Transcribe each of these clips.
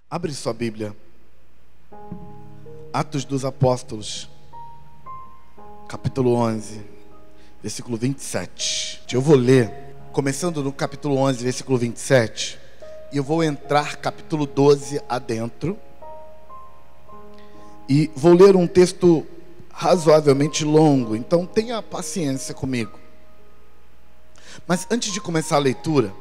Abre sua Bíblia. Atos dos Apóstolos, capítulo 11, versículo 27. Eu vou ler, começando no capítulo 11, versículo 27, e eu vou entrar capítulo 12 adentro. E vou ler um texto razoavelmente longo, então tenha paciência comigo. Mas antes de começar a leitura,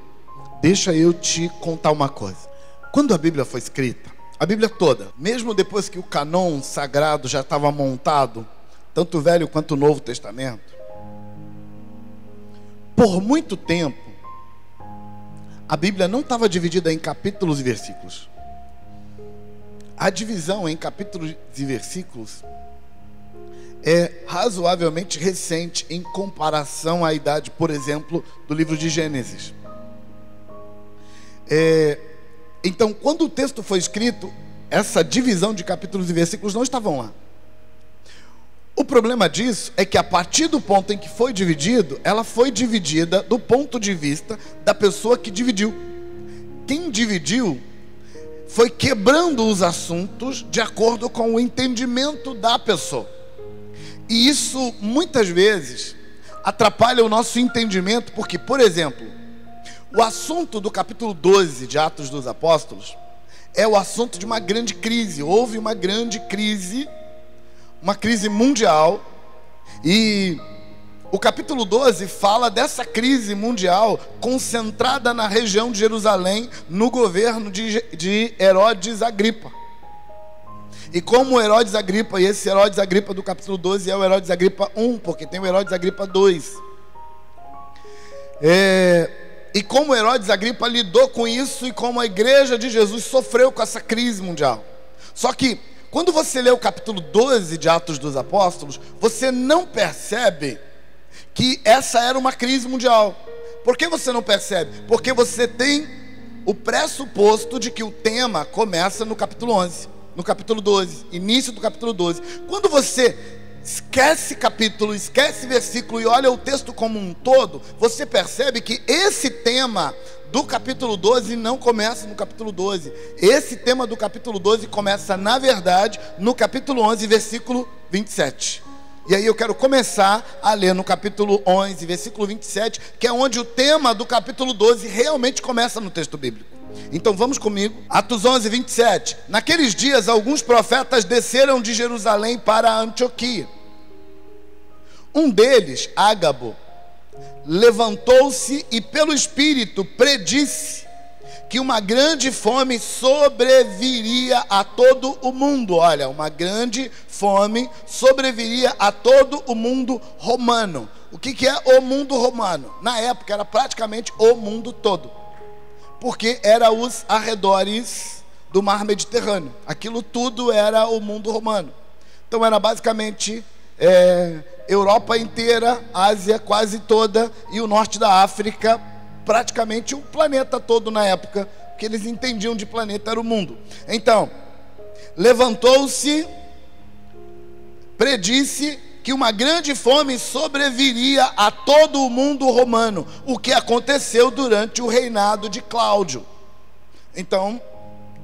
deixa eu te contar uma coisa. Quando a Bíblia foi escrita, a Bíblia toda, mesmo depois que o cânon sagrado já estava montado, tanto o Velho quanto o Novo Testamento, por muito tempo, a Bíblia não estava dividida em capítulos e versículos. A divisão em capítulos e versículos é razoavelmente recente em comparação à idade, por exemplo, do livro de Gênesis. Então, quando o texto foi escrito, essa divisão de capítulos e versículos não estavam lá. O problema disso é que a partir do ponto em que foi dividido, ela foi dividida do ponto de vista da pessoa que dividiu. Quem dividiu foi quebrando os assuntos de acordo com o entendimento da pessoa. E isso, muitas vezes, atrapalha o nosso entendimento, porque, por exemplo, o assunto do capítulo 12 de Atos dos Apóstolos é o assunto de uma grande crise. Houve uma grande crise, uma crise mundial, e o capítulo 12 fala dessa crise mundial concentrada na região de Jerusalém, no governo de Herodes Agripa. E como Herodes Agripa, e esse Herodes Agripa do capítulo 12 é o Herodes Agripa I, porque tem o Herodes Agripa II. E como Herodes Agripa lidou com isso, e como a igreja de Jesus sofreu com essa crise mundial. Só que, quando você lê o capítulo 12 de Atos dos Apóstolos, você não percebe que essa era uma crise mundial. Por que você não percebe? Porque você tem o pressuposto de que o tema começa no capítulo 11, no capítulo 12, início do capítulo 12. Quando você esquece capítulo, esquece versículo e olha o texto como um todo, você percebe que esse tema do capítulo 12 não começa no capítulo 12. Esse tema do capítulo 12 começa, na verdade, no capítulo 11, versículo 27. E aí eu quero começar a ler no capítulo 11, versículo 27, que é onde o tema do capítulo 12 realmente começa no texto bíblico. Então vamos comigo, Atos 11, 27. Naqueles dias, alguns profetas desceram de Jerusalém para Antioquia. Um deles, Ágabo, levantou-se e pelo Espírito predisse que uma grande fome sobreviria a todo o mundo. Olha, uma grande fome sobreviria a todo o mundo romano. O que é o mundo romano? Na época era praticamente o mundo todo, porque era os arredores do mar Mediterrâneo. Aquilo tudo era o mundo romano. Então era basicamente Europa inteira, Ásia quase toda e o norte da África, praticamente o planeta todo na época. O que eles entendiam de planeta era o mundo. Então, levantou-se, predisse que uma grande fome sobreviria a todo o mundo romano, o que aconteceu durante o reinado de Cláudio. Então,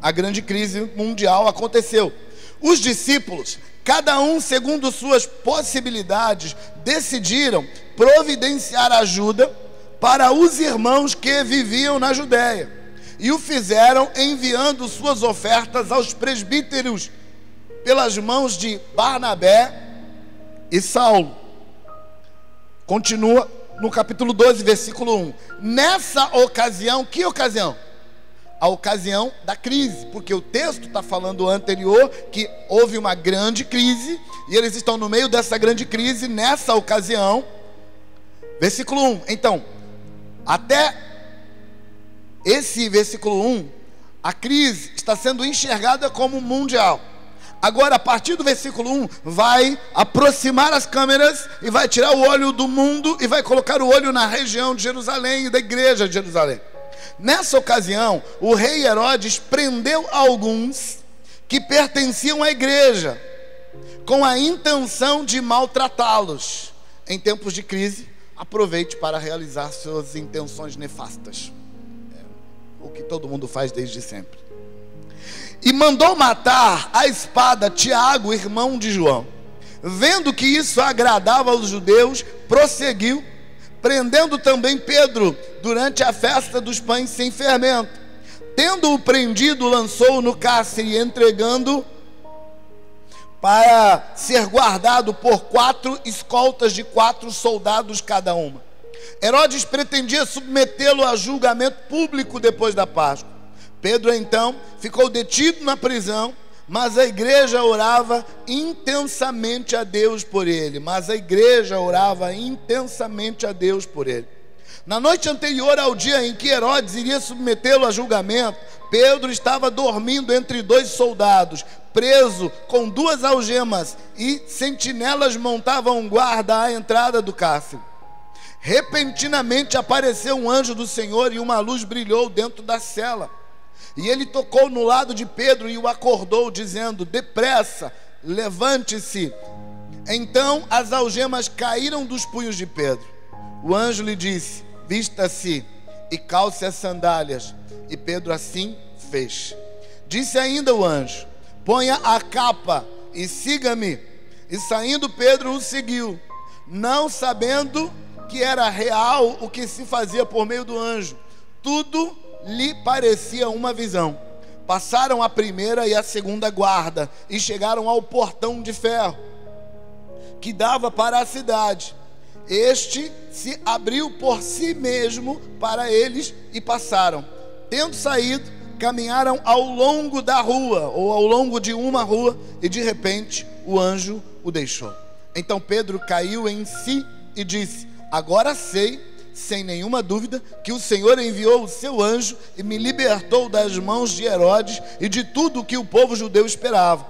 a grande crise mundial aconteceu. Os discípulos, cada um segundo suas possibilidades, decidiram providenciar ajuda para os irmãos que viviam na Judéia, e o fizeram enviando suas ofertas aos presbíteros pelas mãos de Barnabé e Saulo. Continua no capítulo 12, versículo 1. Nessa ocasião, que ocasião? A ocasião da crise, porque o texto está falando anterior que houve uma grande crise, e eles estão no meio dessa grande crise, nessa ocasião. Versículo 1, então, até esse versículo 1, a crise está sendo enxergada como mundial. Agora, a partir do versículo 1, vai aproximar as câmeras e vai tirar o olho do mundo e vai colocar o olho na região de Jerusalém e da igreja de Jerusalém. Nessa ocasião, o rei Herodes prendeu alguns que pertenciam à igreja, com a intenção de maltratá-los. Em tempos de crise, aproveite para realizar suas intenções nefastas. O que todo mundo faz desde sempre. e mandou matar à espada Tiago, irmão de João. Vendo que isso agradava aos judeus, prosseguiu, prendendo também Pedro durante a festa dos pães sem fermento. Tendo-o prendido, lançou-o no cárcere, entregando para ser guardado por 4 escoltas de 4 soldados cada uma. Herodes pretendia submetê-lo a julgamento público depois da Páscoa. Pedro então ficou detido na prisão, mas a igreja orava intensamente a Deus por ele. Na noite anterior ao dia em que Herodes iria submetê-lo a julgamento, Pedro estava dormindo entre 2 soldados, preso com 2 algemas, e sentinelas montavam guarda à entrada do cárcere. Repentinamente apareceu um anjo do Senhor e uma luz brilhou dentro da cela. E ele tocou no lado de Pedro e o acordou, dizendo: depressa, levante-se. Então as algemas caíram dos punhos de Pedro. O anjo lhe disse: vista-se e calce as sandálias. E Pedro assim fez. Disse ainda o anjo: ponha a capa e siga-me. E saindo Pedro o seguiu, não sabendo que era real o que se fazia por meio do anjo. Tudo lhe parecia uma visão. Passaram a primeira e a segunda guarda e chegaram ao portão de ferro que dava para a cidade. Este se abriu por si mesmo para eles e passaram. Tendo saído, caminharam ao longo da rua, ou ao longo de uma rua, e de repente o anjo o deixou. Então Pedro caiu em si e disse: agora sei, sem nenhuma dúvida, que o Senhor enviou o seu anjo e me libertou das mãos de Herodes e de tudo o que o povo judeu esperava.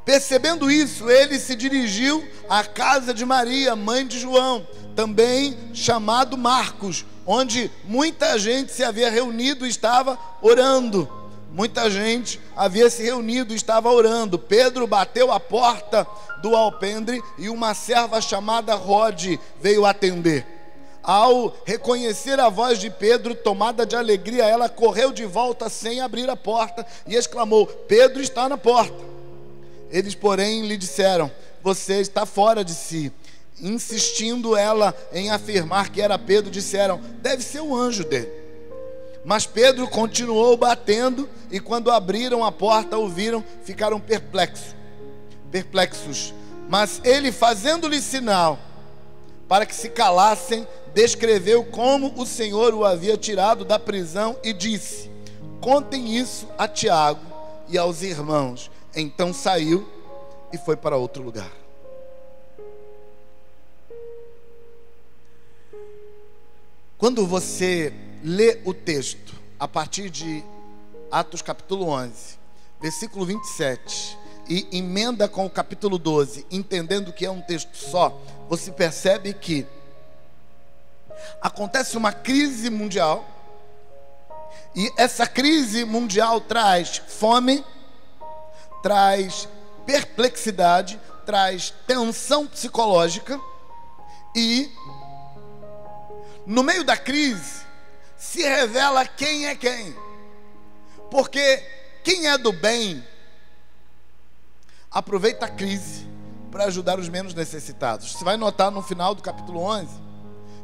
Percebendo isso, ele se dirigiu à casa de Maria, mãe de João, também chamado Marcos, onde muita gente se havia reunido e estava orando. Pedro bateu a porta do alpendre e uma serva chamada Rode veio atender. Ao reconhecer a voz de Pedro, tomada de alegria, ela correu de volta sem abrir a porta e exclamou: Pedro está na porta. Eles, porém, lhe disseram: você está fora de si. Insistindo ela em afirmar que era Pedro, disseram: deve ser o anjo dele. Mas Pedro continuou batendo, e quando abriram a porta, o viram, ficaram perplexos. Mas ele, fazendo-lhe sinal para que se calassem, descreveu como o Senhor o havia tirado da prisão e disse: contem isso a Tiago e aos irmãos. Então saiu e foi para outro lugar. Quando você lê o texto a partir de Atos capítulo 11, versículo 27, e emenda com o capítulo 12, entendendo que é um texto só, você percebe que acontece uma crise mundial, e essa crise mundial traz fome, traz perplexidade, traz tensão psicológica, e no meio da crise se revela quem é quem. Porque quem é do bem aproveita a crise para ajudar os menos necessitados. Você vai notar no final do capítulo 11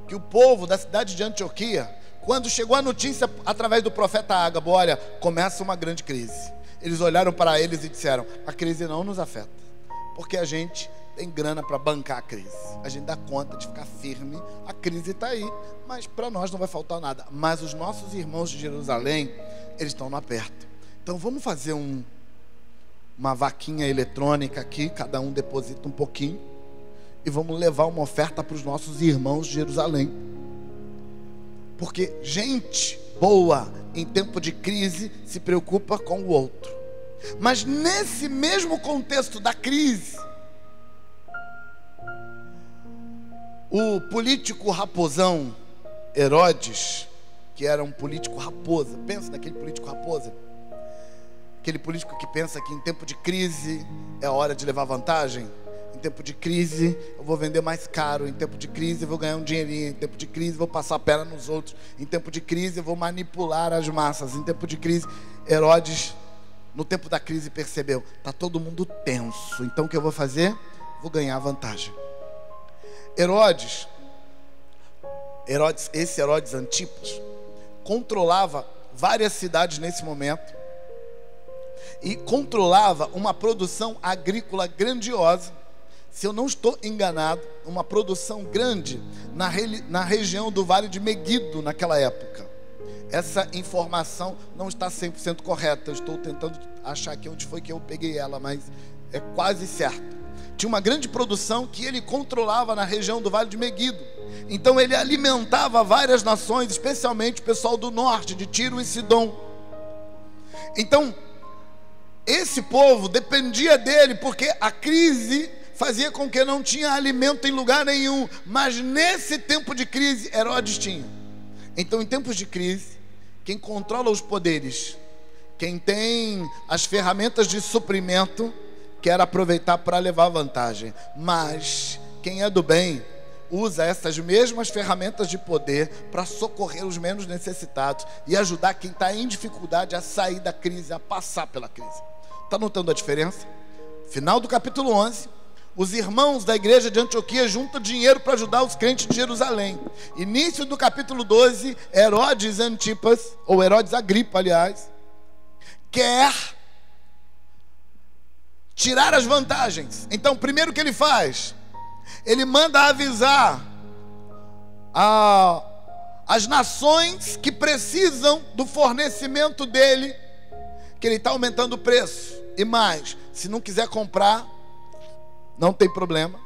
que o povo da cidade de Antioquia, quando chegou a notícia através do profeta Ágabo: olha, começa uma grande crise, eles olharam para eles e disseram: a crise não nos afeta, porque a gente tem grana para bancar a crise, a gente dá conta de ficar firme, a crise está aí, mas para nós não vai faltar nada. Mas os nossos irmãos de Jerusalém, eles estão no aperto. Então vamos fazer uma vaquinha eletrônica aqui, cada um deposita um pouquinho, e vamos levar uma oferta para os nossos irmãos de Jerusalém. Porque gente boa em tempo de crise se preocupa com o outro. Mas nesse mesmo contexto da crise, o político raposão Herodes, que era um político raposa, pensa naquele político raposa, aquele político que pensa que em tempo de crise é hora de levar vantagem. Em tempo de crise eu vou vender mais caro, em tempo de crise eu vou ganhar um dinheirinho, em tempo de crise eu vou passar a perna nos outros, em tempo de crise eu vou manipular as massas, em tempo de crise. Herodes no tempo da crise, percebeu: está todo mundo tenso, então o que eu vou fazer? Vou ganhar vantagem. Herodes, esse Herodes Antipas, controlava várias cidades nesse momento e controlava uma produção agrícola grandiosa. Se eu não estou enganado, uma produção grande na região do Vale de Meguido naquela época. Essa informação não está 100% correta, eu estou tentando achar aqui onde foi que eu peguei ela, mas é quase certo. Tinha uma grande produção que ele controlava na região do Vale de Meguido. Então ele alimentava várias nações, especialmente o pessoal do norte, de Tiro e Sidom. Então, esse povo dependia dele, porque a crise fazia com que não tinha alimento em lugar nenhum. Mas nesse tempo de crise, Herodes tinha. Então, em tempos de crise, quem controla os poderes, quem tem as ferramentas de suprimento, quer aproveitar para levar vantagem. Mas quem é do bem usa essas mesmas ferramentas de poder para socorrer os menos necessitados e ajudar quem está em dificuldade a sair da crise, a passar pela crise. Está notando a diferença? Final do capítulo 11, os irmãos da igreja de Antioquia juntam dinheiro para ajudar os crentes de Jerusalém. Início do capítulo 12, Herodes Antipas, ou Herodes Agripa, aliás, quer tirar as vantagens. Então, primeiro que ele faz, ele manda avisar as nações que precisam do fornecimento dele, que ele está aumentando o preço. E mais, se não quiser comprar, não tem problema,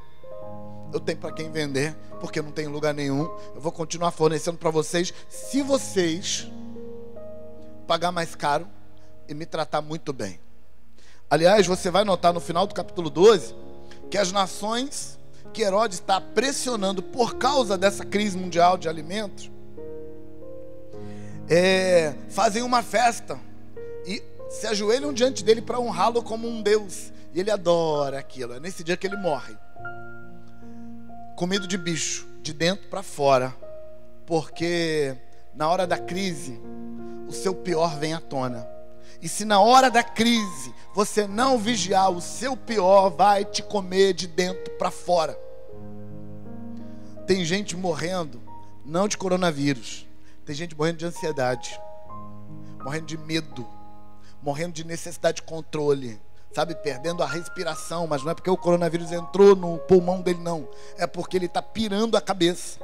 eu tenho para quem vender, porque não tem lugar nenhum. Eu vou continuar fornecendo para vocês, se vocês pagar mais caro e me tratar muito bem. Aliás, você vai notar no final do capítulo 12 que as nações que Herodes está pressionando por causa dessa crise mundial de alimentos fazem uma festa e se ajoelham diante dele para honrá-lo como um Deus. E ele adora aquilo. É nesse dia que ele morre, comido de bicho, de dentro para fora, porque na hora da crise o seu pior vem à tona. E se na hora da crise você não vigiar, o seu pior vai te comer de dentro para fora. Tem gente morrendo não de coronavírus, tem gente morrendo de ansiedade, morrendo de medo, morrendo de necessidade de controle, sabe, perdendo a respiração. Mas não é porque o coronavírus entrou no pulmão dele, não, é porque ele está pirando a cabeça.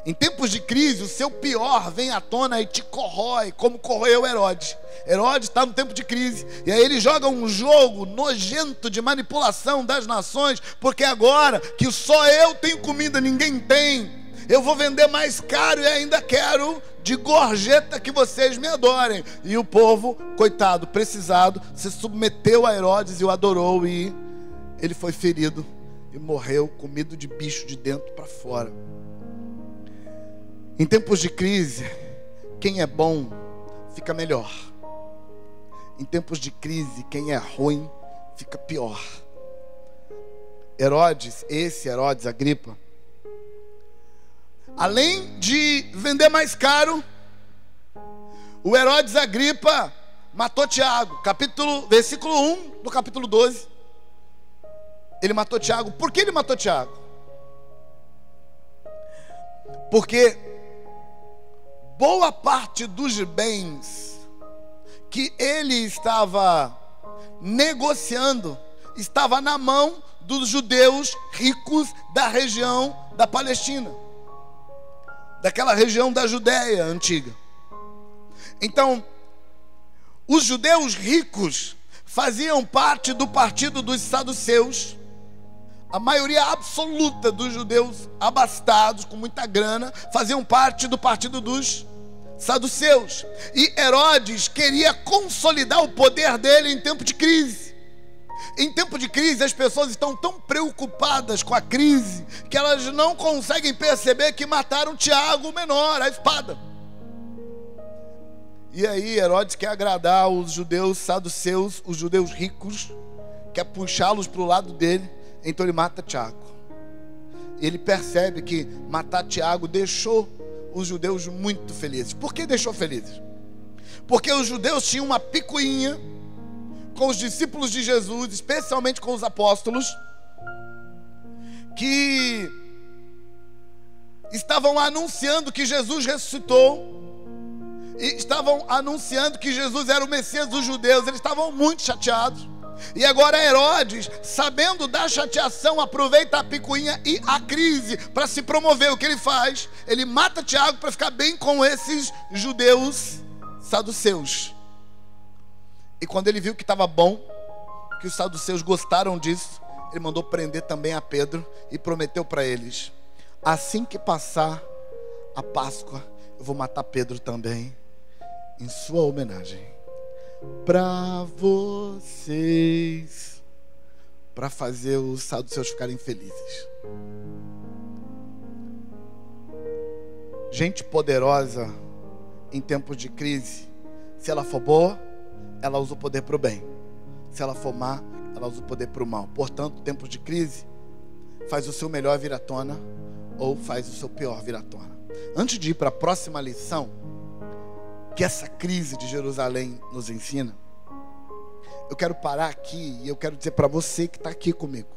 Em tempos de crise, o seu pior vem à tona e te corrói, como corroeu Herodes. Herodes está no tempo de crise, e aí ele joga um jogo nojento de manipulação das nações, porque agora que só eu tenho comida, ninguém tem, eu vou vender mais caro e ainda quero de gorjeta que vocês me adorem. E o povo, coitado, precisado, se submeteu a Herodes e o adorou, e ele foi ferido e morreu, comido de bicho de dentro para fora. Em tempos de crise, quem é bom fica melhor. Em tempos de crise, quem é ruim fica pior. Esse Herodes Agripa, além de vender mais caro, o Herodes Agripa matou Tiago. Versículo 1 do capítulo 12. Ele matou Tiago. Por que ele matou Tiago? Porque boa parte dos bens que ele estava negociando estava na mão dos judeus ricos da região da Palestina, daquela região da Judéia antiga. Então, os judeus ricos faziam parte do partido dos saduceus. A maioria absoluta dos judeus abastados, com muita grana, faziam parte do partido dos saduceus. E Herodes queria consolidar o poder dele em tempo de crise. Em tempo de crise, as pessoas estão tão preocupadas com a crise que elas não conseguem perceber que mataram Tiago, o menor, a espada. E aí Herodes quer agradar os judeus saduceus, os judeus ricos, quer puxá-los para o lado dele. Então ele mata Tiago. Ele percebe que matar Tiago deixou os judeus muito felizes. Por que deixou felizes? Porque os judeus tinham uma picuinha com os discípulos de Jesus, especialmente com os apóstolos, que estavam anunciando que Jesus ressuscitou, e estavam anunciando que Jesus era o Messias dos judeus. Eles estavam muito chateados. E agora Herodes, sabendo da chateação, aproveita a picuinha e a crise para se promover. O que ele faz? Ele mata Tiago para ficar bem com esses judeus saduceus. E quando ele viu que estava bom, que os saduceus gostaram disso, ele mandou prender também a Pedro e prometeu para eles: assim que passar a Páscoa, eu vou matar Pedro também, em sua homenagem, para vocês, para fazer os saduceus ficarem felizes. Gente poderosa em tempos de crise, se ela for boa, ela usa o poder para o bem. Se ela for má, ela usa o poder para o mal. Portanto, tempos de crise, faz o seu melhor vir à tona ou faz o seu pior vir à tona. Antes de ir para a próxima lição, que essa crise de Jerusalém nos ensina, eu quero parar aqui e eu quero dizer para você que está aqui comigo,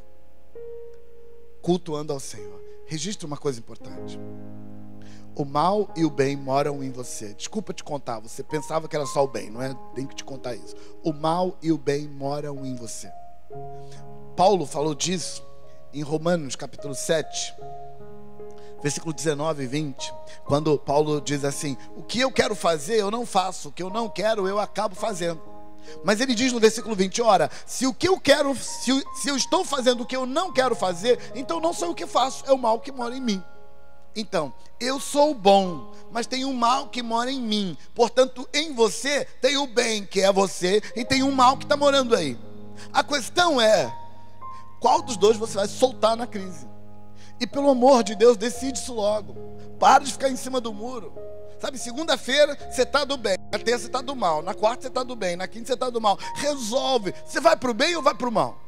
cultuando ao Senhor, registre uma coisa importante: o mal e o bem moram em você. Desculpa te contar, você pensava que era só o bem, não é? Tenho que te contar isso. O mal e o bem moram em você. Paulo falou disso em Romanos capítulo 7, versículo 19 e 20, quando Paulo diz assim: o que eu quero fazer eu não faço, o que eu não quero eu acabo fazendo. Mas ele diz no versículo 20: ora, se o que eu quero, se eu estou fazendo o que eu não quero fazer, então não sou eu que faço, é o mal que mora em mim. Então, eu sou bom, mas tem um mal que mora em mim. Portanto, em você tem o bem, que é você, e tem um mal que está morando aí. A questão é, qual dos dois você vai soltar na crise? E pelo amor de Deus, decide isso logo. Para de ficar em cima do muro. Sabe, segunda-feira você está do bem, na terça você está do mal, na quarta você está do bem, na quinta você está do mal. Resolve, você vai para o bem ou vai para o mal?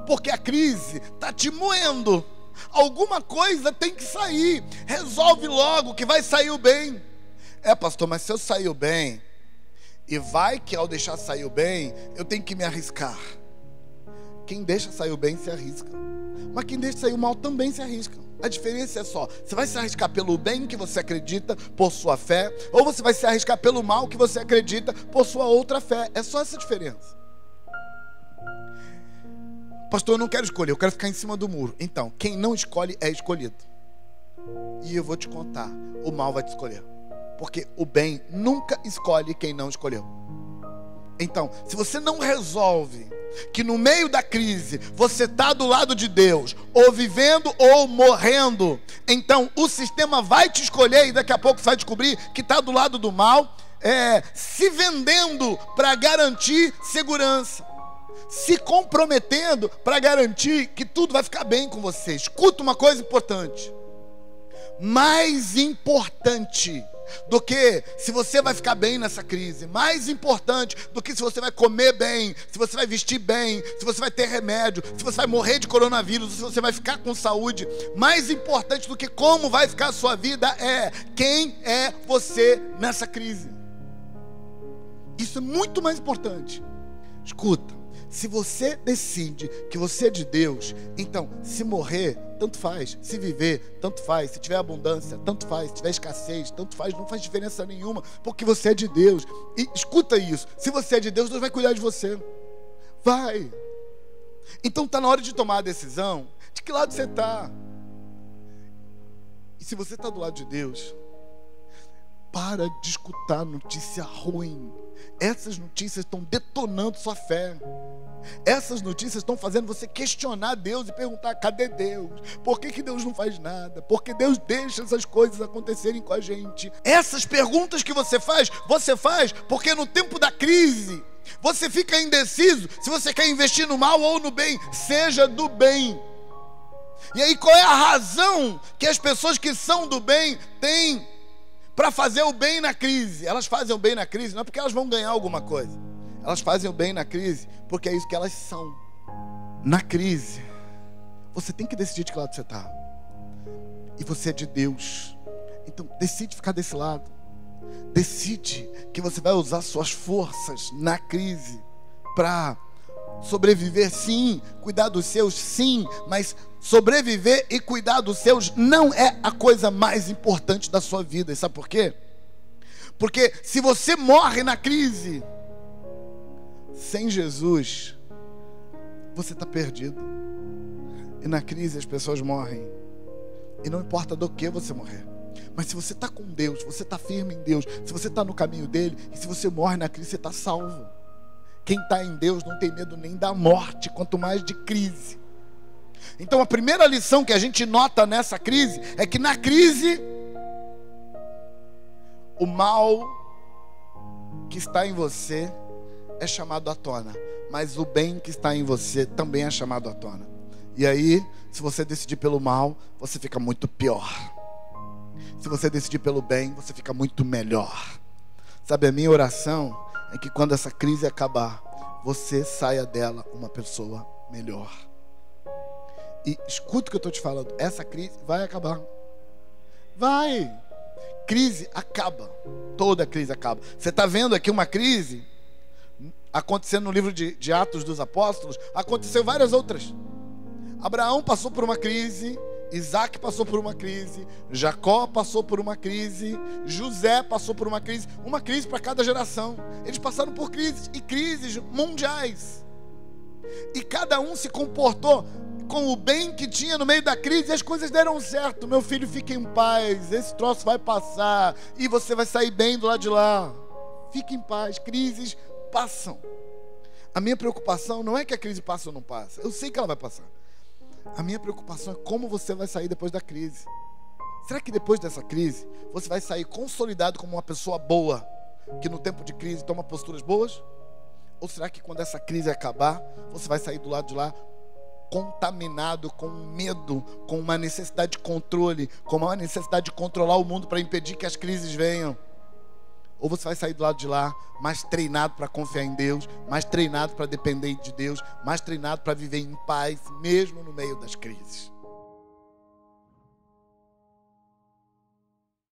Porque a crise está te moendo. Alguma coisa tem que sair. Resolve logo que vai sair o bem. É, pastor, mas se eu sair o bem, e vai que ao deixar sair o bem, eu tenho que me arriscar. Quem deixa sair o bem se arrisca, mas quem deixa sair o mal também se arrisca. A diferença é só, você vai se arriscar pelo bem que você acredita, por sua fé, ou você vai se arriscar pelo mal que você acredita, por sua outra fé. É só essa diferença. Pastor, eu não quero escolher, eu quero ficar em cima do muro. Então, quem não escolhe é escolhido. E eu vou te contar, o mal vai te escolher, porque o bem nunca escolhe quem não escolheu. Então, se você não resolve que no meio da crise você está do lado de Deus, ou vivendo ou morrendo, então o sistema vai te escolher, e daqui a pouco você vai descobrir que está do lado do mal, se vendendo para garantir segurança, se comprometendo para garantir que tudo vai ficar bem com você. Escuta uma coisa importante: mais importante do que se você vai ficar bem nessa crise, mais importante do que se você vai comer bem, se você vai vestir bem, se você vai ter remédio, se você vai morrer de coronavírus, se você vai ficar com saúde, mais importante do que como vai ficar a sua vida é quem é você nessa crise. Isso é muito mais importante. Escuta, se você decide que você é de Deus, então se morrer, tanto faz. Se viver, tanto faz. Se tiver abundância, tanto faz. Se tiver escassez, tanto faz. Não faz diferença nenhuma, porque você é de Deus. E escuta isso: se você é de Deus, Deus vai cuidar de você. Vai. Então está na hora de tomar a decisão de que lado você está. E se você está do lado de Deus, para de escutar notícia ruim. Essas notícias estão detonando sua fé. Essas notícias estão fazendo você questionar Deus e perguntar: cadê Deus? Por que Deus não faz nada? Por que Deus deixa essas coisas acontecerem com a gente? Essas perguntas que você faz porque no tempo da crise você fica indeciso se você quer investir no mal ou no bem. Seja do bem. E aí, qual é a razão que as pessoas que são do bem têm para fazer o bem na crise? Elas fazem o bem na crise não é porque elas vão ganhar alguma coisa. Elas fazem o bem na crise porque é isso que elas são. Na crise, você tem que decidir de que lado você está. E você é de Deus. Então decide ficar desse lado. Decide que você vai usar suas forças na crise para sobreviver, sim. Cuidar dos seus, sim. Mas sobreviver e cuidar dos seus não é a coisa mais importante da sua vida. E sabe por quê? Porque se você morre na crise sem Jesus, você está perdido. E na crise as pessoas morrem. E não importa do que você morrer. Mas se você está com Deus, você está firme em Deus, se você está no caminho dele, e se você morre na crise, você está salvo. Quem está em Deus não tem medo nem da morte, quanto mais de crise. Então a primeira lição que a gente nota nessa crise é que na crise o mal que está em você é chamado à tona, mas o bem que está em você também é chamado à tona. E aí, se você decidir pelo mal, você fica muito pior. Se você decidir pelo bem, você fica muito melhor. Sabe, a minha oração é que quando essa crise acabar, você saia dela uma pessoa melhor. E escuta o que eu estou te falando, essa crise vai acabar. Vai. Crise acaba. Toda crise acaba. Você está vendo aqui uma crise acontecendo no livro de Atos dos Apóstolos. Aconteceu várias outras. Abraão passou por uma crise, Isaac passou por uma crise, Jacó passou por uma crise, José passou por uma crise para cada geração. Eles passaram por crises, e crises mundiais. E cada um se comportou com o bem que tinha no meio da crise, e as coisas deram certo. Meu filho, fique em paz, esse troço vai passar, e você vai sair bem do lado de lá. Fique em paz, crises passam. A minha preocupação não é que a crise passa ou não passa, eu sei que ela vai passar. A minha preocupação é como você vai sair depois da crise. Será que depois dessa crise você vai sair consolidado como uma pessoa boa, que no tempo de crise toma posturas boas? Ou será que quando essa crise acabar, você vai sair do lado de lá contaminado com medo, com uma necessidade de controle, com uma necessidade de controlar o mundo para impedir que as crises venham? Ou você vai sair do lado de lá mais treinado para confiar em Deus, mais treinado para depender de Deus, mais treinado para viver em paz, mesmo no meio das crises?